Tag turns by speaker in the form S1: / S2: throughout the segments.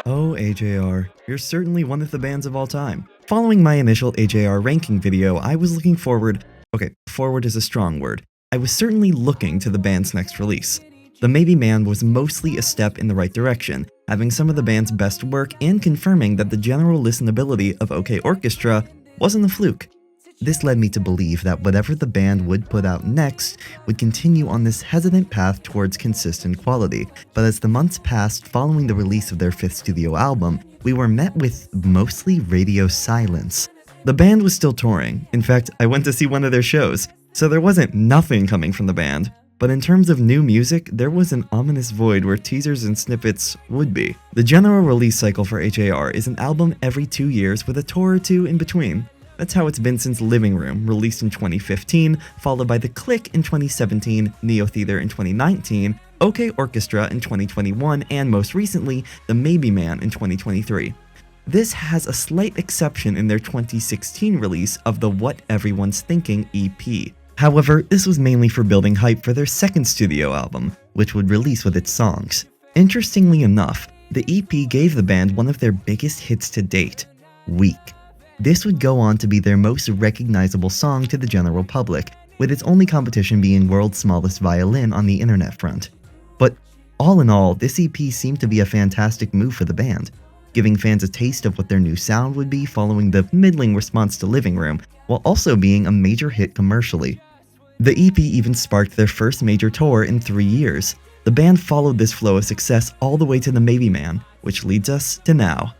S1: Oh, AJR, you're certainly one of the bands of all time. Following my initial AJR ranking video, I was looking forward. Okay, forward is a strong word. I was certainly looking to the band's next release. The Maybe Man was mostly a step in the right direction, having some of the band's best work and confirming that the general listenability of OK Orchestra wasn't a fluke. This led me to believe that whatever the band would put out next would continue on this hesitant path towards consistent quality, but as the months passed following the release of their fifth studio album, we were met with mostly radio silence. The band was still touring. In fact, I went to see one of their shows, so there wasn't nothing coming from the band. But in terms of new music, there was an ominous void where teasers and snippets would be. The general release cycle for AJR is an album every 2 years with a tour or two in between. That's how it's been since Living Room, released in 2015, followed by The Click in 2017, Neo Theater in 2019, OK Orchestra in 2021, and most recently, The Maybe Man in 2023. This has a slight exception in their 2016 release of the What Everyone's Thinking EP. However, this was mainly for building hype for their second studio album, which would release with its songs. Interestingly enough, the EP gave the band one of their biggest hits to date, Weak. This would go on to be their most recognizable song to the general public, with its only competition being World's Smallest Violin on the internet front. But all in all, this EP seemed to be a fantastic move for the band, giving fans a taste of what their new sound would be following the middling response to Living Room, while also being a major hit commercially. The EP even sparked their first major tour in 3 years. The band followed this flow of success all the way to the Maybe Man, which leads us to now.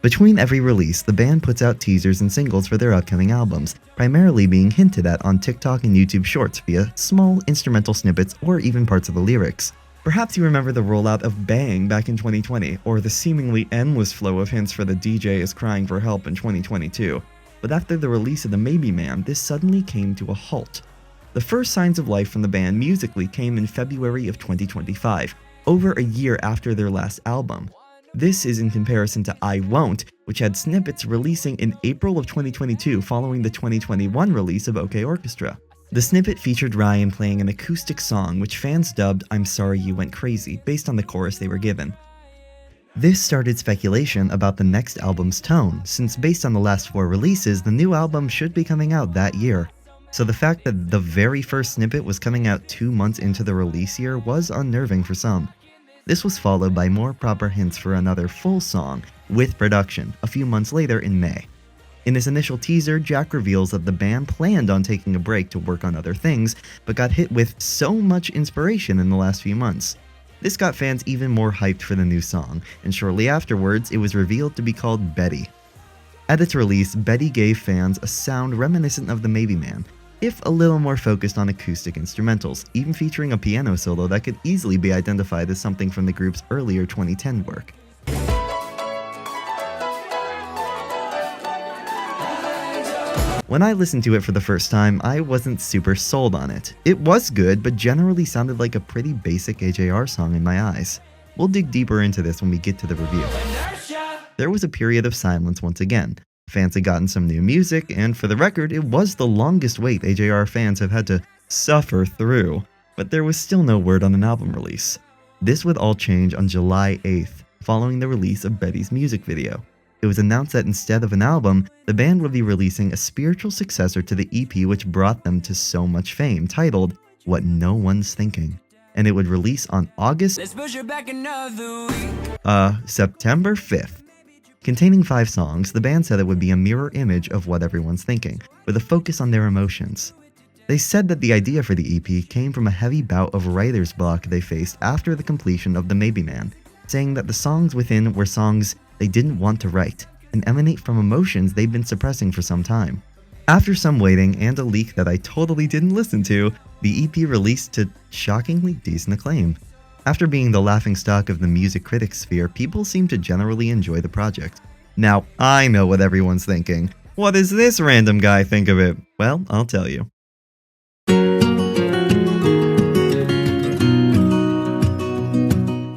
S1: Between every release, the band puts out teasers and singles for their upcoming albums, primarily being hinted at on TikTok and YouTube Shorts via small instrumental snippets or even parts of the lyrics. Perhaps you remember the rollout of Bang back in 2020, or the seemingly endless flow of hints for The DJ Is Crying for Help in 2022. But after the release of the Maybe Man, this suddenly came to a halt. The first signs of life from the band musically came in February of 2025, over a year after their last album. This is in comparison to I Won't, which had snippets releasing in April of 2022 following the 2021 release of OK Orchestra. The snippet featured Ryan playing an acoustic song which fans dubbed I'm Sorry You Went Crazy based on the chorus they were given. This started speculation about the next album's tone, since based on the last 4 releases, the new album should be coming out that year. So the fact that the very first snippet was coming out 2 months into the release year was unnerving for some. This was followed by more proper hints for another full song, with production, a few months later in May. In his initial teaser, Jack reveals that the band planned on taking a break to work on other things, but got hit with so much inspiration in the last few months. This got fans even more hyped for the new song, and shortly afterwards, it was revealed to be called Betty. At its release, Betty gave fans a sound reminiscent of the Maybe Man, if a little more focused on acoustic instrumentals, even featuring a piano solo that could easily be identified as something from the group's earlier 2010 work. When I listened to it for the first time, I wasn't super sold on it. It was good, but generally sounded like a pretty basic AJR song in my eyes. We'll dig deeper into this when we get to the review. There was a period of silence once again. Fans had gotten some new music, and for the record, it was the longest wait AJR fans have had to suffer through, but there was still no word on an album release. This would all change on July 8th, following the release of Betty's music video. It was announced that instead of an album, the band would be releasing a spiritual successor to the EP which brought them to so much fame, titled What No One's Thinking. And it would release on September 5th. Containing 5 songs, the band said it would be a mirror image of what everyone's thinking, with a focus on their emotions. They said that the idea for the EP came from a heavy bout of writer's block they faced after the completion of the Maybe Man, saying that the songs within were songs they didn't want to write, and emanate from emotions they'd been suppressing for some time. After some waiting and a leak that I totally didn't listen to, the EP released to shockingly decent acclaim. After being the laughingstock of the music critics sphere, people seem to generally enjoy the project. Now, I know what everyone's thinking. What does this random guy think of it? Well, I'll tell you.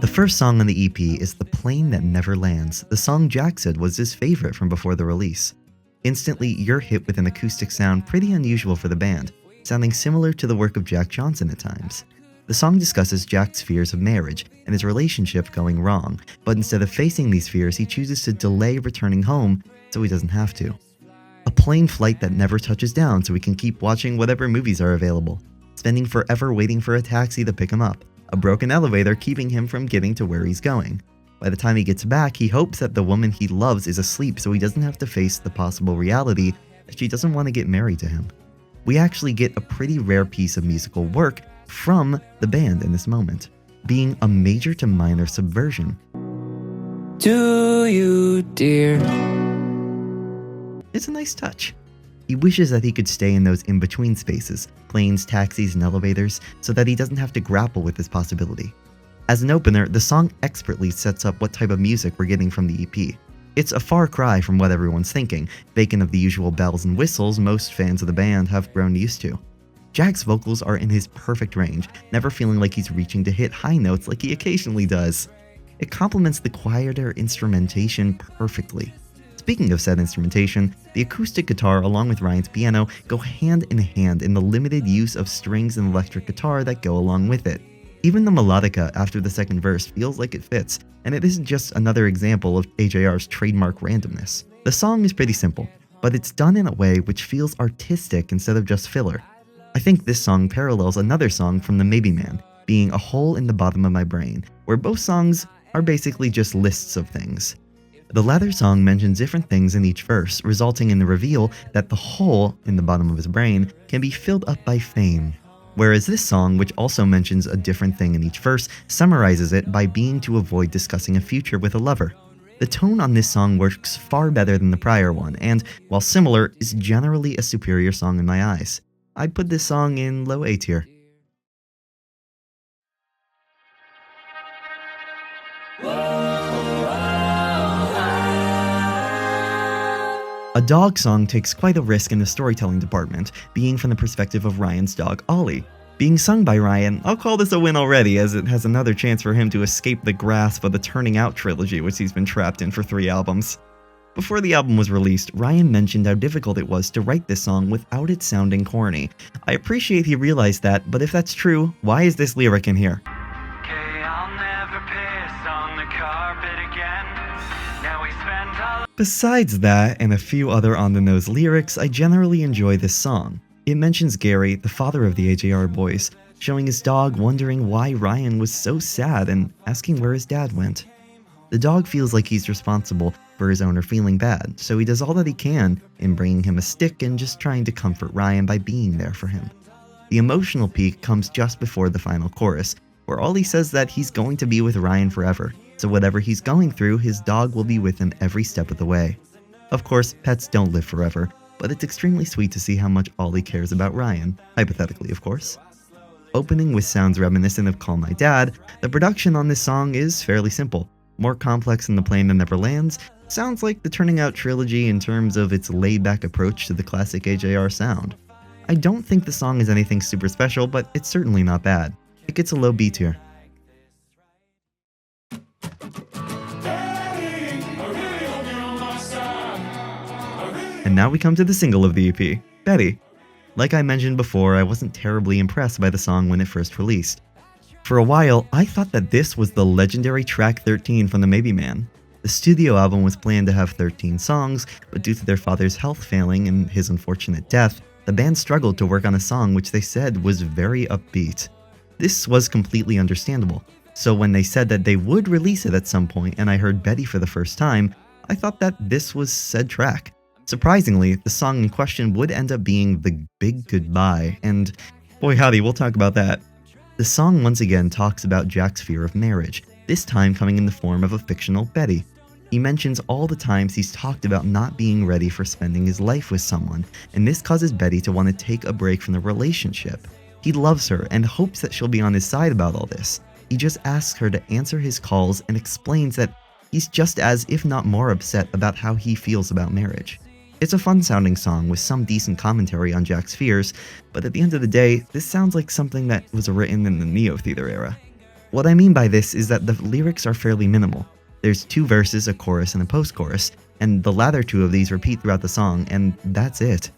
S1: The first song on the EP is The Plane That Never Lands, the song Jack said was his favorite from before the release. Instantly, you're hit with an acoustic sound pretty unusual for the band, sounding similar to the work of Jack Johnson at times. The song discusses Jack's fears of marriage and his relationship going wrong, but instead of facing these fears, he chooses to delay returning home so he doesn't have to. A plane flight that never touches down so he can keep watching whatever movies are available. Spending forever waiting for a taxi to pick him up. A broken elevator keeping him from getting to where he's going. By the time he gets back, he hopes that the woman he loves is asleep so he doesn't have to face the possible reality that she doesn't want to get married to him. We actually get a pretty rare piece of musical work from the band in this moment, being a major to minor subversion.
S2: Do you, dear?
S1: It's a nice touch. He wishes that he could stay in those in-between spaces, planes, taxis, and elevators, so that he doesn't have to grapple with this possibility. As an opener, the song expertly sets up what type of music we're getting from the EP. It's a far cry from what everyone's thinking, vacant of the usual bells and whistles most fans of the band have grown used to. Jack's vocals are in his perfect range, never feeling like he's reaching to hit high notes like he occasionally does. It complements the quieter instrumentation perfectly. Speaking of said instrumentation, the acoustic guitar along with Ryan's piano go hand in hand in the limited use of strings and electric guitar that go along with it. Even the melodica after the second verse feels like it fits, and it isn't just another example of AJR's trademark randomness. The song is pretty simple, but it's done in a way which feels artistic instead of just filler. I think this song parallels another song from the Maybe Man, being A Hole in the Bottom of My Brain, where both songs are basically just lists of things. The latter song mentions different things in each verse, resulting in the reveal that the hole in the bottom of his brain can be filled up by fame. Whereas this song, which also mentions a different thing in each verse, summarizes it by being to avoid discussing a future with a lover. The tone on this song works far better than the prior one, and, while similar, is generally a superior song in my eyes. I'd put this song in low A tier. A dog song takes quite a risk in the storytelling department, being from the perspective of Ryan's dog Ollie. Being sung by Ryan, I'll call this a win already, as it has another chance for him to escape the grasp of the Turning Out trilogy which he's been trapped in for 3 albums. Before the album was released, Ryan mentioned how difficult it was to write this song without it sounding corny. I appreciate he realized that, but if that's true, why is this lyric in here? Besides that, and a few other on-the-nose lyrics, I generally enjoy this song. It mentions Gary, the father of the AJR boys, showing his dog wondering why Ryan was so sad and asking where his dad went. The dog feels like he's responsible for his owner feeling bad, so he does all that he can in bringing him a stick and just trying to comfort Ryan by being there for him. The emotional peak comes just before the final chorus, where Ollie says that he's going to be with Ryan forever. So whatever he's going through, his dog will be with him every step of the way. Of course, pets don't live forever, but it's extremely sweet to see how much Ollie cares about Ryan, hypothetically of course. Opening with sounds reminiscent of Call My Dad, the production on this song is fairly simple. More complex than The Plane That Never Lands, sounds like the Turning Out trilogy in terms of its laid-back approach to the classic AJR sound. I don't think the song is anything super special, but it's certainly not bad. It gets a low B tier. And now we come to the single of the EP, Betty. Like I mentioned before, I wasn't terribly impressed by the song when it first released. For a while, I thought that this was the legendary track 13 from the Maybe Man. The studio album was planned to have 13 songs, but due to their father's health failing and his unfortunate death, the band struggled to work on a song which they said was very upbeat. This was completely understandable, so when they said that they would release it at some point and I heard Betty for the first time, I thought that this was said track. Surprisingly, the song in question would end up being The Big Goodbye, and boy howdy, we'll talk about that. The song once again talks about Jack's fear of marriage, this time coming in the form of a fictional Betty. He mentions all the times he's talked about not being ready for spending his life with someone, and this causes Betty to want to take a break from the relationship. He loves her and hopes that she'll be on his side about all this. He just asks her to answer his calls and explains that he's just as, if not more, upset about how he feels about marriage. It's a fun-sounding song with some decent commentary on Jack's fears, but at the end of the day, this sounds like something that was written in the Neo Theater era. What I mean by this is that the lyrics are fairly minimal. There's 2 verses, a chorus, and a post-chorus, and the latter 2 of these repeat throughout the song, and that's it.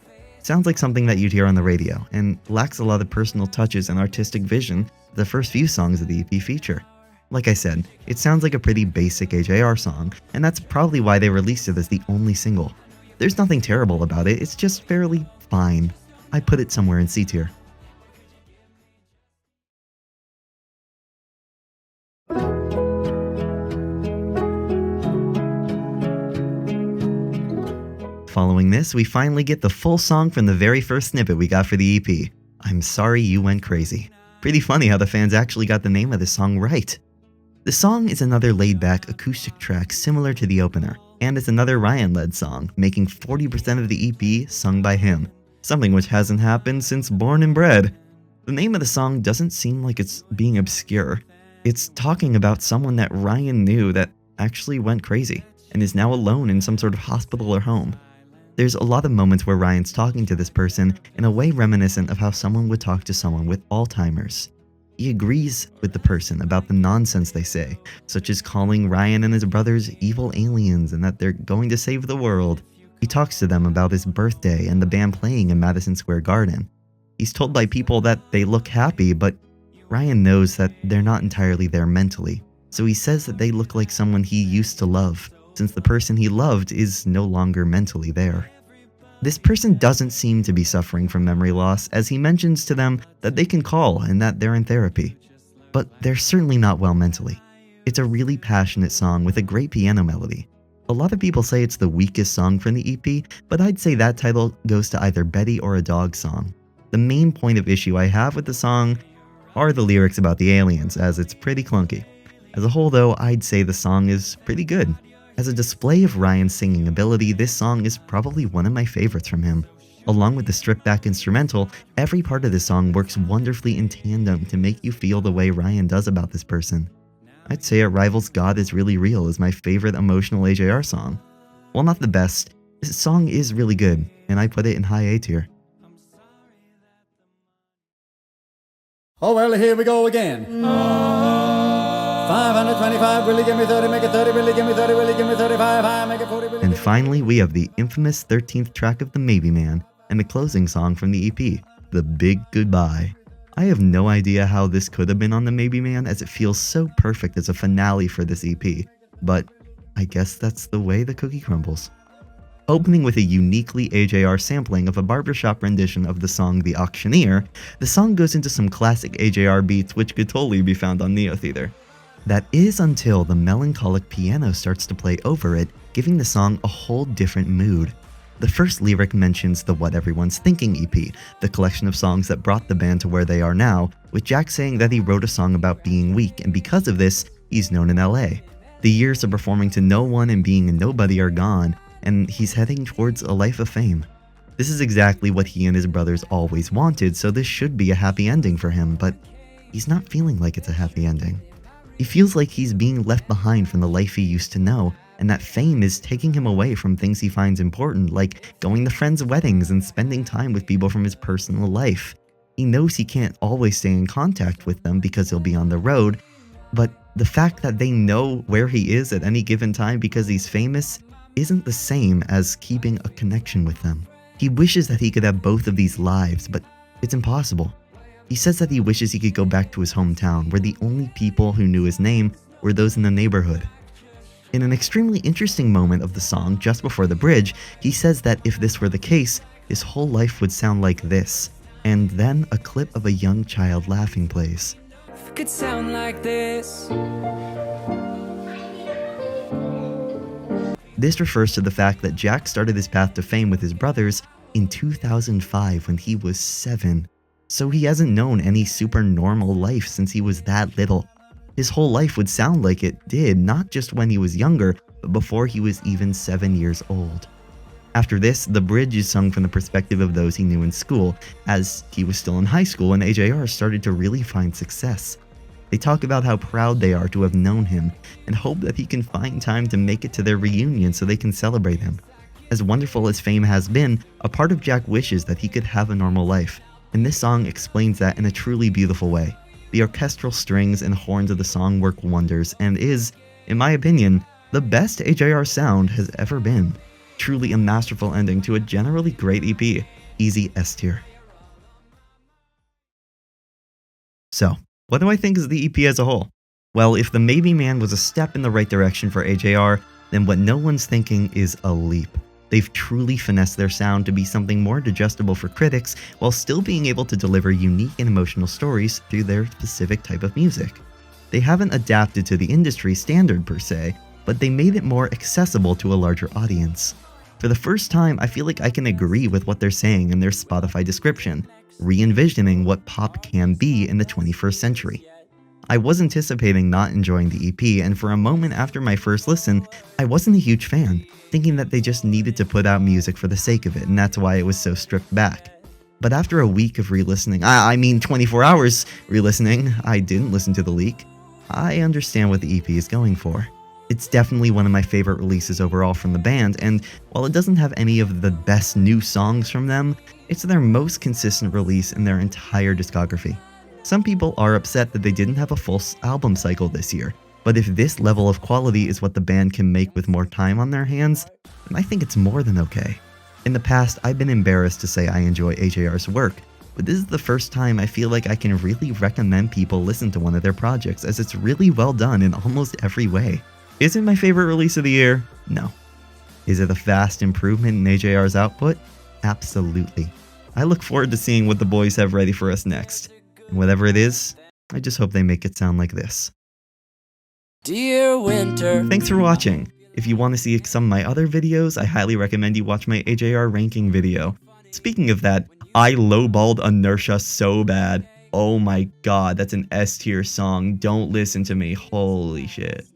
S1: Sounds like something that you'd hear on the radio, and lacks a lot of personal touches and artistic vision, the first few songs of the EP feature. Like I said, it sounds like a pretty basic AJR song, and that's probably why they released it as the only single. There's nothing terrible about it, it's just fairly fine. I put it somewhere in C tier. Following this, we finally get the full song from the very first snippet we got for the EP, I'm Sorry You Went Crazy. Pretty funny how the fans actually got the name of this song right. The song is another laid-back acoustic track similar to the opener, and it's another Ryan-led song, making 40% of the EP sung by him, something which hasn't happened since Born and Bred. The name of the song doesn't seem like it's being obscure. It's talking about someone that Ryan knew that actually went crazy, and is now alone in some sort of hospital or home. There's a lot of moments where Ryan's talking to this person in a way reminiscent of how someone would talk to someone with Alzheimer's. He agrees with the person about the nonsense they say, such as calling Ryan and his brothers evil aliens and that they're going to save the world. He talks to them about his birthday and the band playing in Madison Square Garden. He's told by people that they look happy, but Ryan knows that they're not entirely there mentally, so he says that they look like someone he used to love, since the person he loved is no longer mentally there. This person doesn't seem to be suffering from memory loss, as he mentions to them that they can call and that they're in therapy. But they're certainly not well mentally. It's a really passionate song with a great piano melody. A lot of people say it's the weakest song from the EP, but I'd say that title goes to either Betty or a Dog song. The main point of issue I have with the song are the lyrics about the aliens, as it's pretty clunky. As a whole though, I'd say the song is pretty good. As a display of Ryan's singing ability, this song is probably one of my favorites from him. Along with the stripped-back instrumental, every part of this song works wonderfully in tandem to make you feel the way Ryan does about this person. I'd say It Rivals God Is Really Real is my favorite emotional AJR song. While not the best, this song is really good, and I put it in high A tier.
S3: Oh, well, here we go again. 525, really give me 30, make it 30, really give me 30, really give me 35, high, make it 40, really.
S1: And finally, we have the infamous 13th track of the Maybe Man, and the closing song from the EP, The Big Goodbye. I have no idea how this could have been on the Maybe Man, as it feels so perfect as a finale for this EP, but I guess that's the way the cookie crumbles. Opening with a uniquely AJR sampling of a barbershop rendition of the song The Auctioneer, the song goes into some classic AJR beats which could totally be found on Neo Theater. That is until the melancholic piano starts to play over it, giving the song a whole different mood. The first lyric mentions the What Everyone's Thinking EP, the collection of songs that brought the band to where they are now, with Jack saying that he wrote a song about being weak, and because of this, he's known in LA. The years of performing to no one and being a nobody are gone, and he's heading towards a life of fame. This is exactly what he and his brothers always wanted, so this should be a happy ending for him, but he's not feeling like it's a happy ending. He feels like he's being left behind from the life he used to know, and that fame is taking him away from things he finds important, like going to friends' weddings and spending time with people from his personal life. He knows he can't always stay in contact with them because he'll be on the road, but the fact that they know where he is at any given time because he's famous isn't the same as keeping a connection with them. He wishes that he could have both of these lives, but it's impossible. He says that he wishes he could go back to his hometown, where the only people who knew his name were those in the neighborhood. In an extremely interesting moment of the song, just before the bridge, he says that if this were the case, his whole life would sound like this, and then a clip of a young child laughing plays.
S2: It could sound like this.
S1: This refers to the fact that Jack started his path to fame with his brothers in 2005 when he was 7. So he hasn't known any super normal life since he was that little. His whole life would sound like it did, not just when he was younger, but before he was even 7 years old. After this, the bridge is sung from the perspective of those he knew in school, as he was still in high school and AJR started to really find success. They talk about how proud they are to have known him, and hope that he can find time to make it to their reunion so they can celebrate him. As wonderful as fame has been, a part of Jack wishes that he could have a normal life, and this song explains that in a truly beautiful way. The orchestral strings and horns of the song work wonders, and is, in my opinion, the best AJR sound has ever been. Truly a masterful ending to a generally great EP. Easy S tier. So, What do I think is the EP as a whole? Well, if the Maybe Man was a step in the right direction for AJR, then what no one's thinking is a leap. They've truly finessed their sound to be something more digestible for critics while still being able to deliver unique and emotional stories through their specific type of music. They haven't adapted to the industry standard per se, but they made it more accessible to a larger audience. For the first time, I feel like I can agree with what they're saying in their Spotify description, re-envisioning what pop can be in the 21st century. I was anticipating not enjoying the EP, and for a moment after my first listen, I wasn't a huge fan, thinking that they just needed to put out music for the sake of it, and that's why it was so stripped back. But after a week of re-listening, I mean 24 hours re-listening, I didn't listen to the leak, I understand what the EP is going for. It's definitely one of my favorite releases overall from the band, and while it doesn't have any of the best new songs from them, it's their most consistent release in their entire discography. Some people are upset that they didn't have a full album cycle this year, but if this level of quality is what the band can make with more time on their hands, then I think it's more than okay. In the past, I've been embarrassed to say I enjoy AJR's work, but this is the first time I feel like I can really recommend people listen to one of their projects, as it's really well done in almost every way. Is it my favorite release of the year? No. Is it a vast improvement in AJR's output? Absolutely. I look forward to seeing what the boys have ready for us next. And whatever it is, I just hope they make it sound like this.
S2: Dear winter.
S1: Thanks for watching. If you want to see some of my other videos, I highly recommend you watch my AJR ranking video. Speaking of that, I lowballed Inertia so bad. Oh my god, that's an S tier song. Don't listen to me. Holy shit.